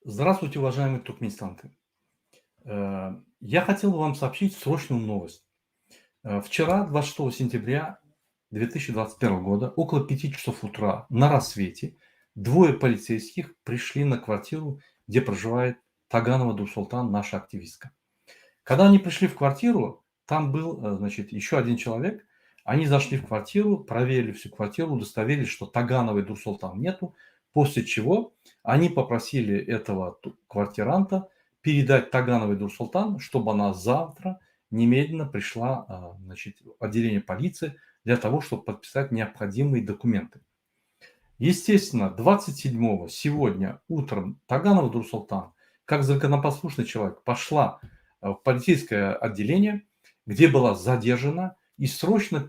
Здравствуйте, уважаемые туркменистанцы. Я хотел бы вам сообщить срочную новость. Вчера, 26 сентября 2021 года, около 5 часов утра на рассвете, двое полицейских пришли на квартиру, где проживает Таганова Дурсултан, наша активистка. Когда они пришли в квартиру, там был, значит, еще один человек. Они зашли в квартиру, проверили всю квартиру, удостоверились, что Тагановой Дурсултан нету, после чего они попросили этого квартиранта передать Тагановой Дурсултан, чтобы она завтра немедленно пришла, значит, в отделение полиции для того, чтобы подписать необходимые документы. Естественно, 27-го, сегодня утром, Таганова Дурсултан, как законопослушный человек, пошла в полицейское отделение, где была задержана и срочно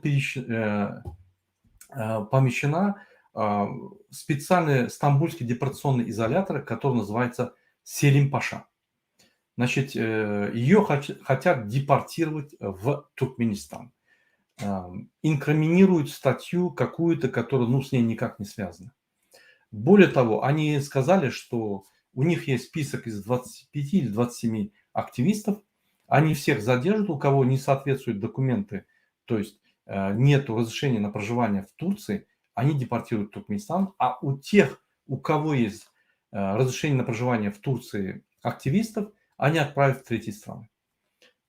помещена в специальный стамбульский депортационный изолятор, который называется Селим Паша. Значит, ее хотят депортировать в Туркменистан. Инкриминируют статью какую-то, которая, с ней никак не связана. Более того, они сказали, что у них есть список из 25 или 27 активистов. Они всех задержат, у кого не соответствуют документы, то есть нет разрешения на проживание в Турции, они депортируют в Туркменистан. А у тех, у кого есть разрешение на проживание в Турции активистов, они отправят в третьи страны.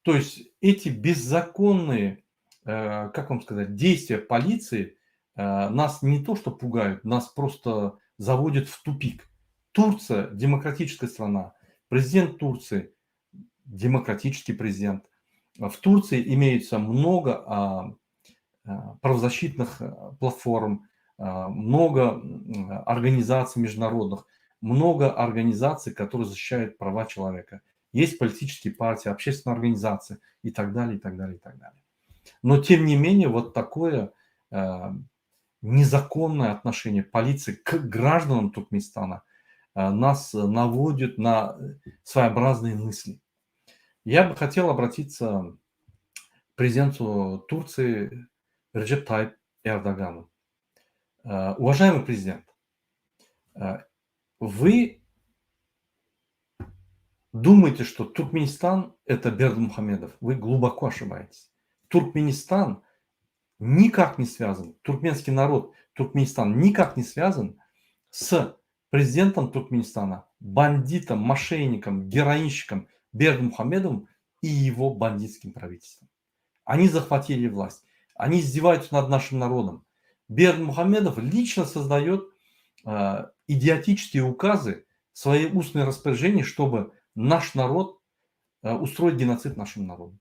То есть эти беззаконные, как вам сказать, действия полиции нас не то что пугают, нас просто заводят в тупик. Турция – демократическая страна. Президент Турции – демократический президент. В Турции имеется много правозащитных платформ, много организаций международных, много организаций, которые защищают права человека. Есть политические партии, общественные организации и так далее, и так далее, и так далее. Но тем не менее, вот такое незаконное отношение полиции к гражданам Туркменистана нас наводит на своеобразные мысли. Я бы хотел обратиться к президенту Турции Реджеп Тайип Эрдогану. Уважаемый президент, вы думаете, что Туркменистан – это Бердымухамедов? Вы глубоко ошибаетесь. Туркменистан никак не связан, туркменский народ, Туркменистан никак не связан с президентом Туркменистана, бандитом, мошенником, героинщиком Бердымухамедовым и его бандитским правительством. Они захватили власть. Они издеваются над нашим народом. Бердымухамедов лично создает идиотические указы, свои устные распоряжения, чтобы наш народ, устроить геноцид нашему народу.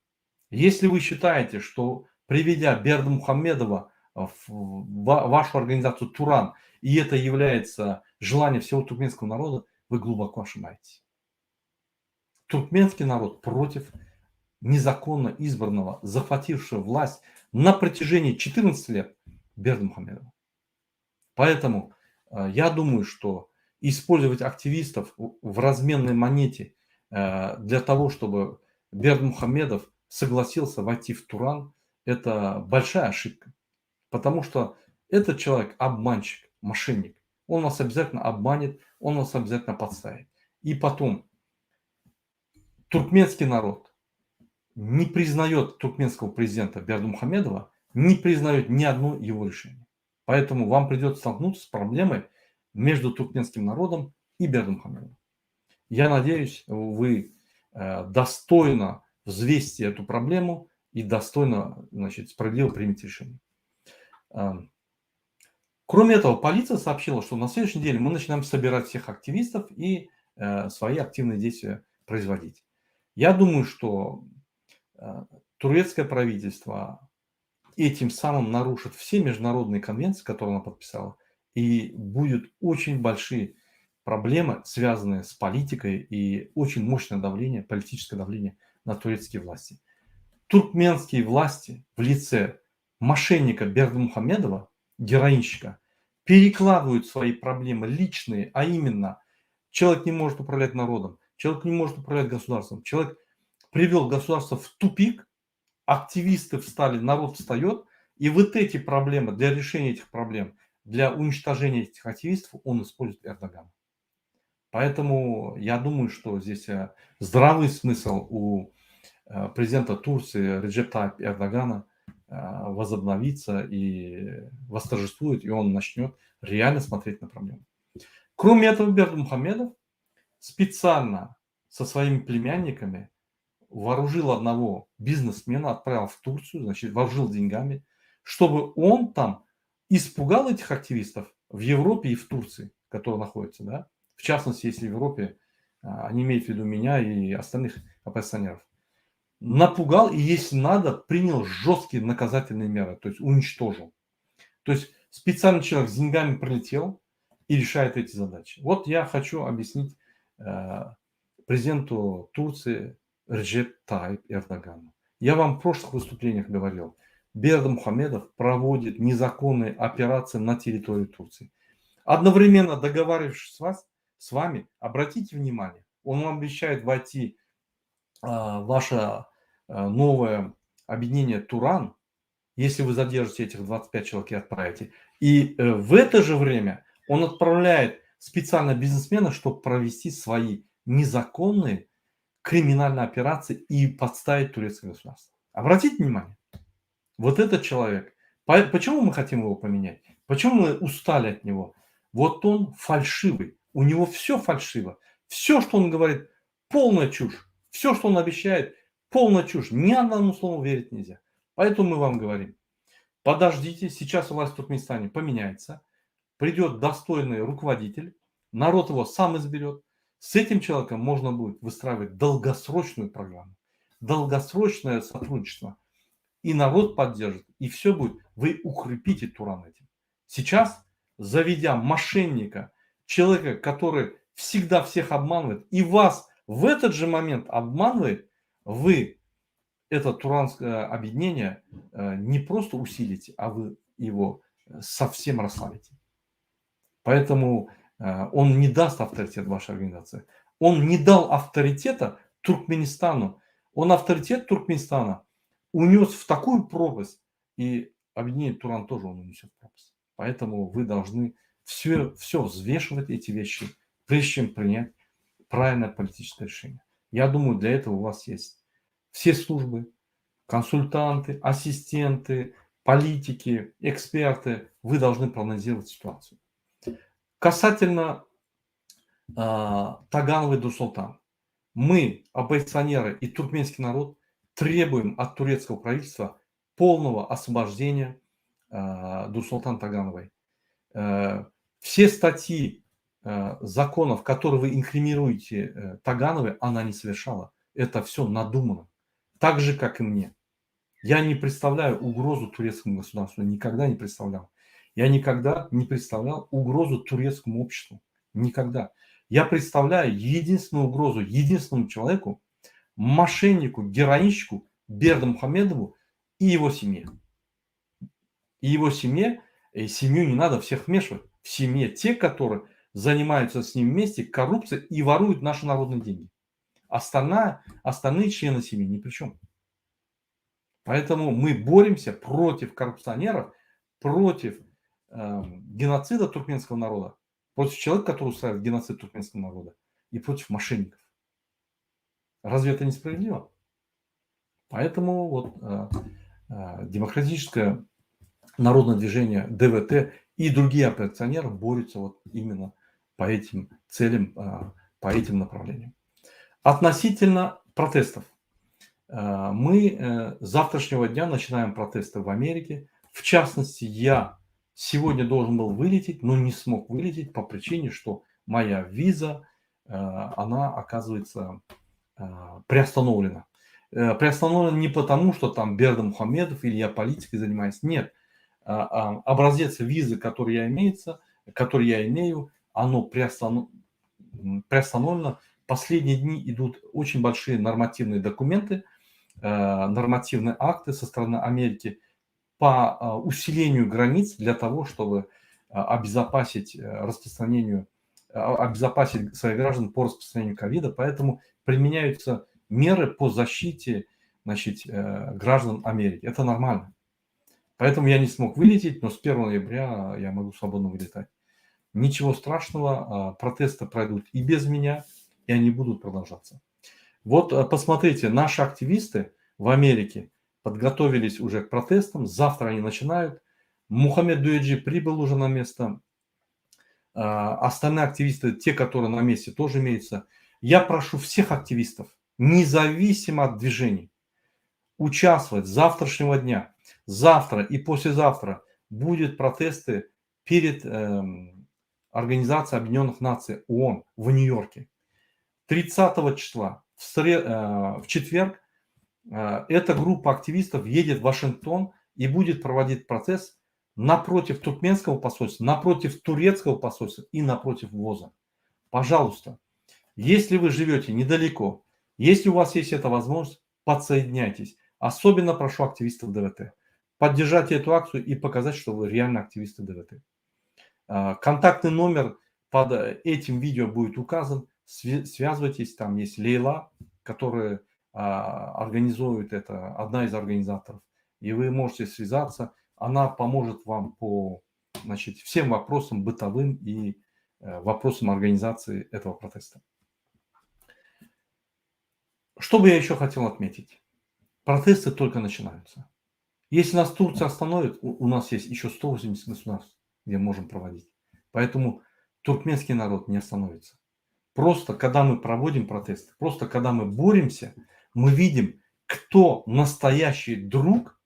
Если вы считаете, что приведя Бердымухамедова в вашу организацию Туран, и это является желанием всего туркменского народа, вы глубоко ошибаетесь. Туркменский народ против незаконно избранного, захватившего власть на протяжении 14 лет Бердымухамедова. Поэтому я думаю, что использовать активистов в разменной монете для того, чтобы Бердымухамедов согласился войти в Туран, это большая ошибка. Потому что этот человек обманщик, мошенник. Он вас обязательно обманет, он вас обязательно подставит. И потом, туркменский народ не признает туркменского президента Бердымухамедова, не признает ни одно его решение. Поэтому вам придется столкнуться с проблемой между туркменским народом и Бердымухамедовым. Я надеюсь, вы достойно взвесите эту проблему и достойно, значит, справедливо примете решение. Кроме этого, полиция сообщила, что на следующей неделе мы начинаем собирать всех активистов и свои активные действия производить. Я думаю, что турецкое правительство этим самым нарушит все международные конвенции, которые она подписала, и будут очень большие проблемы, связанные с политикой, и очень мощное давление, политическое давление на турецкие власти. Туркменские власти в лице мошенника Бердымухамедова, героинщика, перекладывают свои проблемы личные, а именно человек не может управлять народом, человек не может управлять государством, человек привел государство в тупик, активисты встали, народ встает, и вот эти проблемы, для решения этих проблем, для уничтожения этих активистов он использует Эрдоган. Поэтому я думаю, что здесь здравый смысл у президента Турции Реджеп Тайип Эрдогана возобновится и восторжествует, и он начнет реально смотреть на проблему. Кроме этого, Бердымухамедов специально со своими племянниками вооружил одного бизнесмена, отправил в Турцию, значит, вооружил деньгами, чтобы он там испугал этих активистов в Европе и в Турции, которые находятся, да. В частности, если в Европе, они имеют в виду меня и остальных оппозиционеров. Напугал и, если надо, принял жесткие наказательные меры, то есть уничтожил. То есть специальный человек с деньгами прилетел и решает эти задачи. Вот я хочу объяснить президенту Турции Реджеп Тайип Эрдогану. Я вам в прошлых выступлениях говорил, Бердымухамедов проводит незаконные операции на территории Турции. Одновременно договаривавшись с вами, обратите внимание, он вам обещает войти в ваше новое объединение Туран, если вы задержите этих 25 человек и отправите. И в это же время он отправляет специально бизнесмена, чтобы провести свои незаконные криминальные операции и подставить турецкое государство. Обратите внимание, вот этот человек, почему мы хотим его поменять? Почему мы устали от него? Вот он фальшивый, у него все фальшиво. Все, что он говорит, полная чушь. Все, что он обещает, полная чушь. Ни одному слову верить нельзя. Поэтому мы вам говорим, подождите, сейчас власть в Туркменистане поменяется, придет достойный руководитель, народ его сам изберет. С этим человеком можно будет выстраивать долгосрочную программу, долгосрочное сотрудничество. И народ поддержит, и все будет. Вы укрепите Туран этим. Сейчас, заведя мошенника, человека, который всегда всех обманывает, и вас в этот же момент обманывает, вы это туранское объединение не просто усилите, а вы его совсем расслабите. Поэтому он не даст авторитет вашей организации. Он не дал авторитета Туркменистану. Он авторитет Туркменистана унес в такую пропасть, и объединение Туран тоже он унесет в пропасть. Поэтому вы должны все взвешивать эти вещи, прежде чем принять правильное политическое решение. Я думаю, для этого у вас есть все службы, консультанты, ассистенты, политики, эксперты. Вы должны проанализировать ситуацию. Касательно Тагановой Нур-Султан. Мы, оппозиционеры и туркменский народ, требуем от турецкого правительства полного освобождения Нур-Султан Тагановой. Все статьи законов, которые вы инкриминируете Тагановой, она не совершала. Это все надумано. Так же, как и мне. Я не представляю угрозу турецкому государству. Никогда не представлял. Я никогда не представлял угрозу турецкому обществу. Никогда. Я представляю единственную угрозу единственному человеку, мошеннику, героинщику Бердымухамедову и его семье. И его семье, и семью не надо всех вмешивать. В семье те, которые занимаются с ним вместе коррупцией и воруют наши народные деньги. Остальные члены семьи ни при чем. Поэтому мы боремся против коррупционеров, против геноцида туркменского народа, против человека, который устраивает геноцид туркменского народа, и против мошенников. Разве это несправедливо? Поэтому вот демократическое народное движение ДВТ и другие оппозиционеры борются вот именно по этим целям, по этим направлениям. Относительно протестов. Мы с завтрашнего дня начинаем протесты в Америке. В частности, я сегодня должен был вылететь, но не смог вылететь по причине, что моя виза, она оказывается приостановлена. Приостановлена не потому, что там Бердымухамедов или я политикой занимаюсь. Нет. Образец визы, который я имею, оно приостановлено. Последние дни идут очень большие нормативные документы, нормативные акты со стороны Америки по усилению границ для того, чтобы обезопасить своих граждан по распространению ковида. Поэтому применяются меры по защите, значит, граждан Америки. Это нормально. Поэтому я не смог вылететь, но с 1 ноября я могу свободно вылетать. Ничего страшного, протесты пройдут и без меня, и они будут продолжаться. Вот посмотрите, наши активисты в Америке подготовились уже к протестам, завтра они начинают. Мухаммед Дуэджи прибыл уже на место, остальные активисты, те, которые на месте, тоже имеются. Я прошу всех активистов, независимо от движений, участвовать с завтрашнего дня. Завтра и послезавтра будут протесты перед Организацией Объединенных Наций ООН в Нью-Йорке. 30 числа, в четверг, эта группа активистов едет в Вашингтон и будет проводить протест напротив туркменского посольства, напротив турецкого посольства и напротив ВОЗа. Пожалуйста, если вы живете недалеко, если у вас есть эта возможность, подсоединяйтесь. Особенно прошу активистов ДВТ. Поддержать эту акцию и показать, что вы реально активисты ДВТ. Контактный номер под этим видео будет указан. Связывайтесь, там есть Лейла, которая организует это, одна из организаторов. И вы можете связаться. Она поможет вам по, значит, всем вопросам бытовым и вопросам организации этого протеста. Что бы я еще хотел отметить? Протесты только начинаются. Если нас Турция остановит, у нас есть еще 180 государств, где можем проводить. Поэтому туркменский народ не остановится. Просто когда мы проводим протесты, просто когда мы боремся, мы видим, кто настоящий друг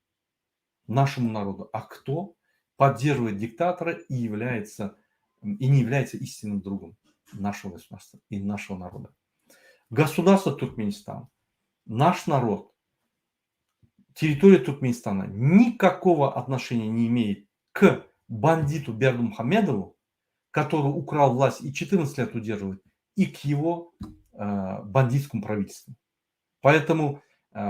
нашему народу, а кто поддерживает диктатора и не является истинным другом нашего государства и нашего народа. Государство Туркменистан, наш народ, территория Туркменистана никакого отношения не имеет к бандиту Бердымухамедову, который украл власть и 14 лет удерживает, и к его бандитскому правительству. Поэтому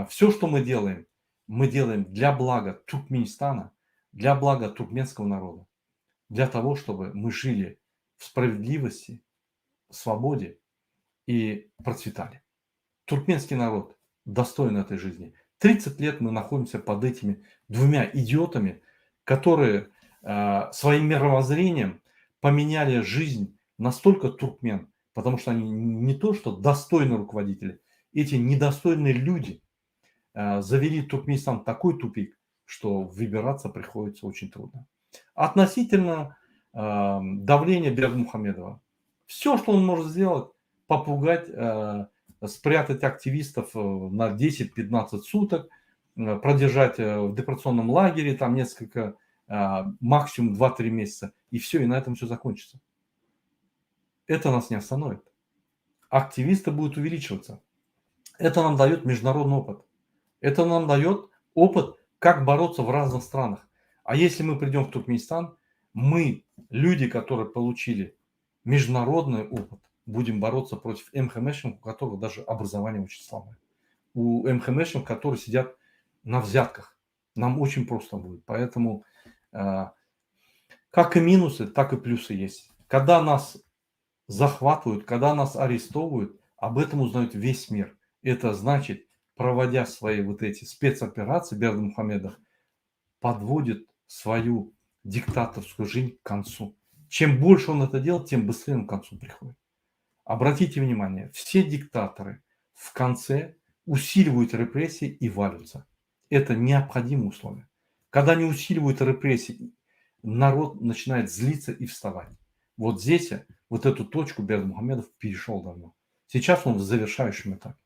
все, что мы делаем для блага Туркменистана, для блага туркменского народа, для того, чтобы мы жили в справедливости, свободе и процветали. Туркменский народ достоин этой жизни. 30 лет мы находимся под этими двумя идиотами, которые своим мировоззрением поменяли жизнь настолько туркмен, потому что они не то что достойные руководители, эти недостойные люди завели Туркменистан в такой тупик, что выбираться приходится очень трудно. Относительно давления Бердымухамедова. Все, что он может сделать, попугать, спрятать активистов на 10-15 суток, продержать в депортационном лагере там несколько, максимум 2-3 месяца, и все, и на этом все закончится. Это нас не остановит. Активисты будут увеличиваться. Это нам дает международный опыт. Это нам дает опыт, как бороться в разных странах. А если мы придем в Туркменистан, мы, люди, которые получили международный опыт, будем бороться против МХМшников, у которых даже образование очень слабое. У МХМшников, которые сидят на взятках. Нам очень просто будет. Поэтому как и минусы, так и плюсы есть. Когда нас захватывают, когда нас арестовывают, об этом узнает весь мир. Это значит, проводя свои вот эти спецоперации, Бердымухамедов подводит свою диктаторскую жизнь к концу. Чем больше он это делает, тем быстрее он к концу приходит. Обратите внимание, все диктаторы в конце усиливают репрессии и валятся. Это необходимые условия. Когда они усиливают репрессии, народ начинает злиться и вставать. Вот здесь, вот эту точку Бердымухамедов перешел давно. Сейчас он в завершающем этапе.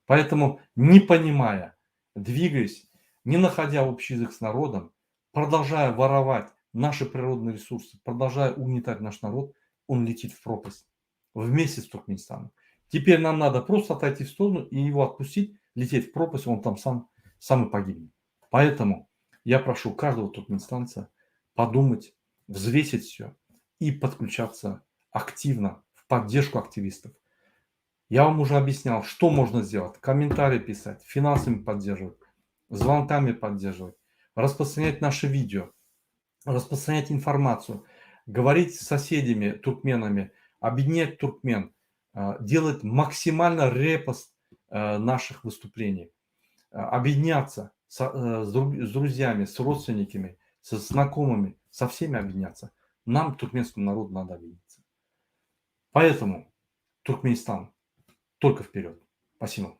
Поэтому, не понимая, двигаясь, не находя общий язык с народом, продолжая воровать наши природные ресурсы, продолжая угнетать наш народ, он летит в пропасть вместе с Туркменистаном. Теперь нам надо просто отойти в сторону и его отпустить, лететь в пропасть, он там сам и погибнет. Поэтому я прошу каждого туркменистанца подумать, взвесить все и подключаться активно в поддержку активистов. Я вам уже объяснял, что можно сделать. Комментарии писать, финансами поддерживать, звонками поддерживать, распространять наши видео, распространять информацию, говорить с соседями, туркменами, объединять туркмен, делать максимально репост наших выступлений, объединяться с друзьями, с родственниками, со знакомыми, со всеми объединяться. нам, туркменскому народу, надо объединиться. Поэтому Туркменистан только вперед. Спасибо.